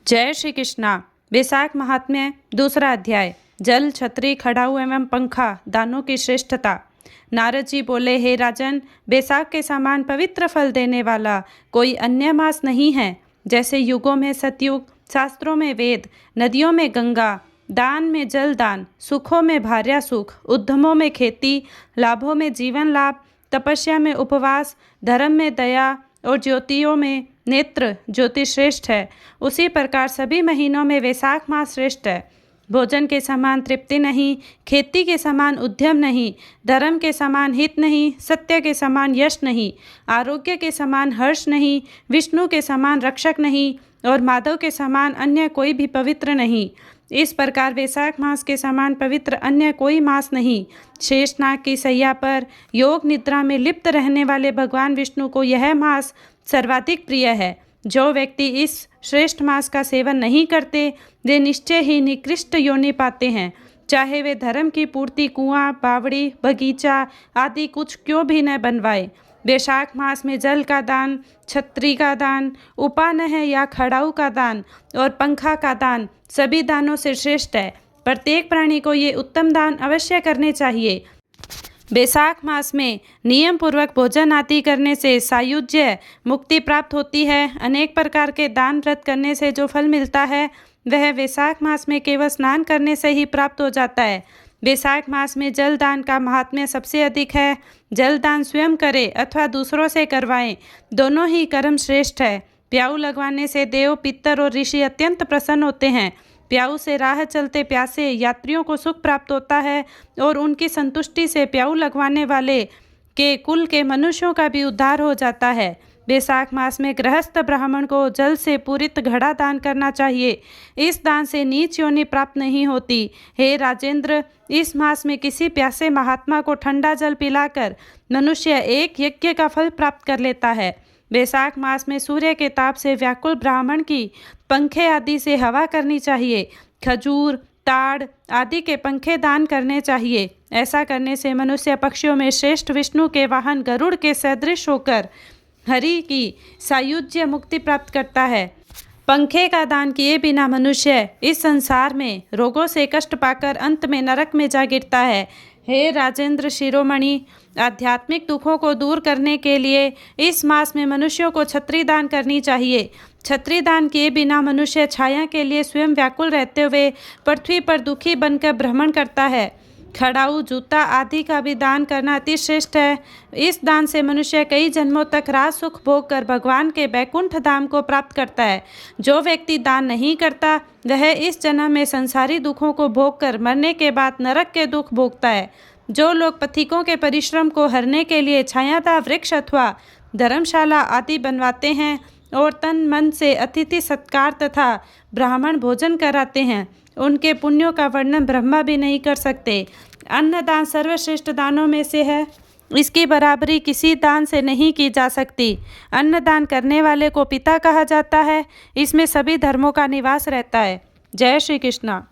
जय श्री कृष्णा। बैसाख महात्म्य दूसरा अध्याय। जल, छतरी, खड़ाऊ एवं पंखा दानों की श्रेष्ठता। नारद जी बोले, हे राजन, बैसाख के समान पवित्र फल देने वाला कोई अन्य मास नहीं है। जैसे युगों में सतयुग, शास्त्रों में वेद, नदियों में गंगा, दान में जल दान, सुखों में भार्या सुख, उद्यमों में खेती, लाभों में जीवन लाभ, तपस्या में उपवास, धर्म में दया और ज्योतियों में नेत्र ज्योति श्रेष्ठ है, उसी प्रकार सभी महीनों में वैशाख मास श्रेष्ठ है। भोजन के समान तृप्ति नहीं, खेती के समान उद्यम नहीं, धर्म के समान हित नहीं, सत्य के समान यश नहीं, आरोग्य के समान हर्ष नहीं, विष्णु के समान रक्षक नहीं और माधव के समान अन्य कोई भी पवित्र नहीं। इस प्रकार वैशाख मास के समान पवित्र अन्य कोई मास नहीं। शेषनाग की सैया पर योग निद्रा में लिप्त रहने वाले भगवान विष्णु को यह मास सर्वाधिक प्रिय है। जो व्यक्ति इस श्रेष्ठ मास का सेवन नहीं करते वे निश्चय ही निकृष्ट योनि पाते हैं। चाहे वे धर्म की पूर्ति कुआं, बावड़ी, बगीचा आदि कुछ क्यों भी न बनवाए। वैशाख मास में जल का दान, छतरी का दान, उपानह या खड़ाऊ का दान और पंखा का दान सभी दानों से श्रेष्ठ है। प्रत्येक प्राणी को ये उत्तम दान अवश्य करने चाहिए। बैसाख मास में नियम पूर्वक भोजन आदि करने से सायुज्य मुक्ति प्राप्त होती है। अनेक प्रकार के दान व्रत करने से जो फल मिलता है वह वैशाख मास में केवल स्नान करने से ही प्राप्त हो जाता है। बैसाख मास में जल दान का महात्म्य सबसे अधिक है। जल दान स्वयं करें अथवा दूसरों से करवाएं, दोनों ही कर्म श्रेष्ठ है। प्याऊ लगवाने से देव, पितर और ऋषि अत्यंत प्रसन्न होते हैं। प्याऊ से राह चलते प्यासे यात्रियों को सुख प्राप्त होता है और उनकी संतुष्टि से प्याऊ लगवाने वाले के कुल के मनुष्यों का भी उद्धार हो जाता है। बैसाख मास में गृहस्थ ब्राह्मण को जल से पूरित घड़ा दान करना चाहिए। इस दान से नीच योनि प्राप्त नहीं होती। हे राजेंद्र, इस मास में किसी प्यासे महात्मा को ठंडा जल पिलाकर मनुष्य एक यज्ञ का फल प्राप्त कर लेता है। बैसाख मास में सूर्य के ताप से व्याकुल ब्राह्मण की पंखे आदि से हवा करनी चाहिए। खजूर, ताड़ आदि के पंखे दान करने चाहिए। ऐसा करने से मनुष्य पक्षियों में श्रेष्ठ विष्णु के वाहन गरुड़ के सदृश होकर हरि की सायुज्य मुक्ति प्राप्त करता है। पंखे का दान किए बिना मनुष्य इस संसार में रोगों से कष्ट पाकर अंत में नरक में जा गिरता है। हे राजेंद्र शिरोमणि, आध्यात्मिक दुखों को दूर करने के लिए इस मास में मनुष्यों को छतरी दान करनी चाहिए। छतरी दान किए बिना मनुष्य छाया के लिए स्वयं व्याकुल रहते हुए पृथ्वी पर दुखी बनकर भ्रमण करता है। खड़ाऊ, जूता आदि का भी दान करना अति श्रेष्ठ है। इस दान से मनुष्य कई जन्मों तक राज सुख भोग कर भगवान के बैकुंठ धाम को प्राप्त करता है। जो व्यक्ति दान नहीं करता वह इस जन्म में संसारी दुखों को भोग कर मरने के बाद नरक के दुख भोगता है। जो लोग पथिकों के परिश्रम को हरने के लिए छायादार वृक्ष अथवा धर्मशाला आदि बनवाते हैं और तन मन से अतिथि सत्कार तथा ब्राह्मण भोजन कराते हैं, उनके पुण्यों का वर्णन ब्रह्मा भी नहीं कर सकते। अन्नदान सर्वश्रेष्ठ दानों में से है। इसकी बराबरी किसी दान से नहीं की जा सकती। अन्नदान करने वाले को पिता कहा जाता है। इसमें सभी धर्मों का निवास रहता है। जय श्री कृष्णा।